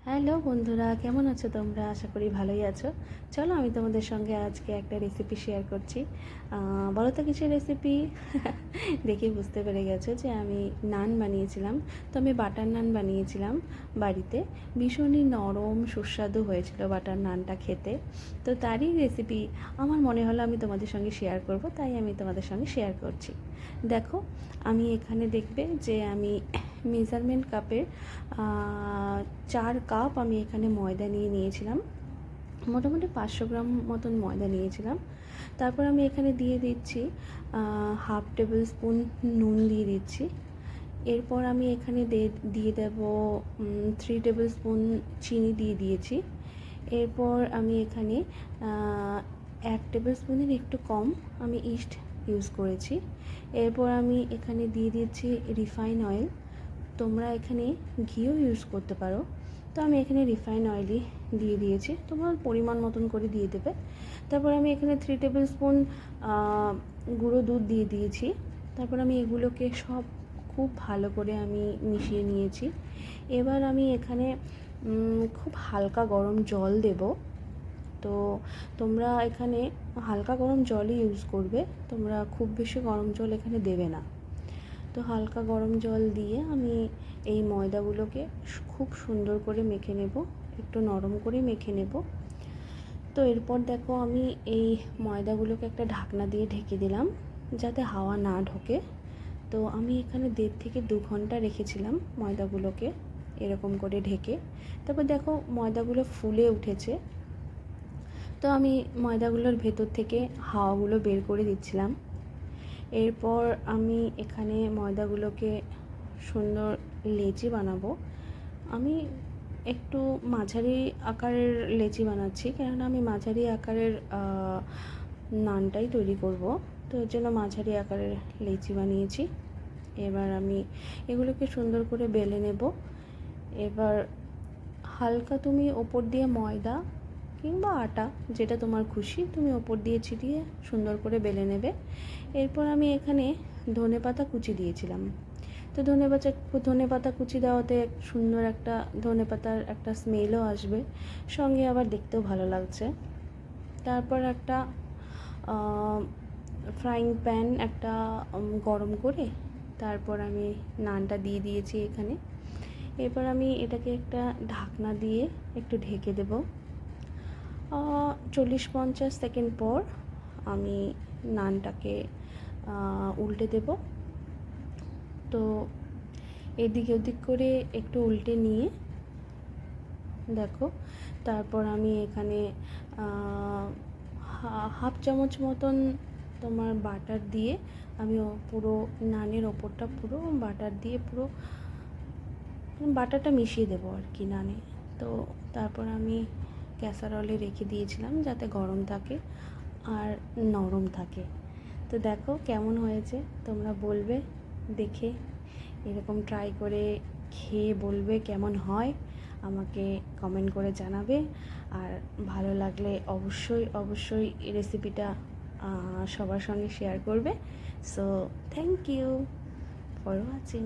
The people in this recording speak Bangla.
হ্যালো বন্ধুরা, কেমন আছো তোমরা? আশা করি ভালোই আছো। চলো আমি তোমাদের সঙ্গে আজকে একটা রেসিপি শেয়ার করছি। বলো তো কিসের রেসিপি? দেখেই বুঝতে পেরে গেছো যে আমি নান বানিয়েছিলাম। তো আমি বাটার নান বানিয়েছিলাম বাড়িতে। ভীষণই নরম সুস্বাদু হয়েছিল বাটার নানটা খেতে। তো তারই রেসিপি আমার মনে হলো আমি তোমাদের সঙ্গে শেয়ার করব, তাই আমি তোমাদের সঙ্গে শেয়ার করছি। দেখো, আমি এখানে দেখবে যে আমি মেজারমেন্ট কাপের 4 কাপ আমি এখানে ময়দা নিয়েছিলাম। মোটামুটি 500 গ্রাম মতন ময়দা নিয়েছিলাম। তারপর আমি এখানে দিয়ে দিচ্ছি হাফ টেবিল স্পুন নুন দিয়ে দিচ্ছি। এরপর আমি এখানে দিয়ে দেব 3 টেবিল স্পুন চিনি দিয়ে দিয়েছি। এরপর আমি এখানে 1 টেবিল স্পুনের একটু কম আমি ইস্ট ইউজ করেছি। এরপর আমি এখানে দিয়ে দিচ্ছি রিফাইন অয়েল। তোমরা এখানে ঘিও ইউজ করতে পারো, তো আমি এখানে রিফাইন অয়েলই দিয়ে দিয়েছি, তোমার পরিমাণ মতন করে দিয়ে দেবে। তারপর আমি এখানে 3 টেবিল স্পুন গুঁড়ো দুধ দিয়ে দিয়েছি। তারপর আমি এগুলোকে সব খুব ভালো করে আমি মিশিয়ে নিয়েছি। এবার আমি এখানে খুব হালকা গরম জল দেব। তো তোমরা এখানে হালকা গরম জলই ইউজ করবে, তোমরা খুব বেশি গরম জল এখানে দেবে না। তো হালকা গরম জল দিয়ে আমি এই ময়দাগুলোকে খুব সুন্দর করে মেখে নেব, একটু নরম করে মেখে নেব। তো এরপর দেখো আমি এই ময়দাগুলোকে একটা ঢাকনা দিয়ে ঢেকে দিলাম যাতে হাওয়া না ঢোকে। তো আমি এখানে 1.5 থেকে 2 ঘন্টা রেখেছিলাম ময়দাগুলোকে এরকম করে ঢেকে। তারপর দেখো ময়দাগুলো ফুলে উঠেছে। তো আমি ময়দাগুলোর ভেতর থেকে হাওয়াগুলো বের করে দিচ্ছিলাম। এরপর আমি এখানে ময়দাগুলোকে সুন্দর লেচি বানাবো। আমি একটু মাঝারি আকারের লেচি বানাচ্ছি, কেননা আমি মাঝারি আকারের নানটাই তৈরি করব। তো এর জন্য মাঝারি আকারের লেচি বানিয়েছি। এবার আমি এগুলোকে সুন্দর করে বেলে নেব। এবার হালকা তুমি ওপর দিয়ে ময়দা কিংবা আটা, যেটা তোমার খুশি, তুমি ওপর দিয়ে ছিটিয়ে সুন্দর করে বেলে নেবে। এরপর আমি এখানে ধনেপাতা কুচি দিয়েছিলাম। তো ধনেপাতা কুচি দেওয়াতে সুন্দর একটা ধনেপাতার একটা স্মেলও আসবে, সঙ্গে আবার দেখতেও ভালো লাগছে। তারপর একটা ফ্রাইং প্যান একটা গরম করে তারপর আমি নানটা দিয়ে দিয়েছি এখানে। এরপর আমি এটাকে একটা ঢাকনা দিয়ে একটু ঢেকে দেব। 40-50 সেকেন্ড পর আমি নানটাকে উল্টে দেব। তো এদিক ওদিক করে একটু উল্টে নিয়ে দেখো, তারপর আমি এখানে হাফ চামচ মতন তোমার বাটার দিয়ে আমি পুরো নানের ওপরটা পুরো বাটার দিয়ে পুরো বাটারটা মিশিয়ে দেবো আর কি নানে। তো তারপর আমি ক্যাসারোলে রেখে দিয়েছিলাম যাতে গরম থাকে আর নরম থাকে। তো দেখো কেমন হয়েছে, তোমরা বলবে দেখে, এরকম ট্রাই করে খেয়ে বলবে কেমন হয়, আমাকে কমেন্ট করে জানাবে। আর ভালো লাগলে অবশ্যই রেসিপিটা সবার সঙ্গে শেয়ার করবে। So thank you for watching.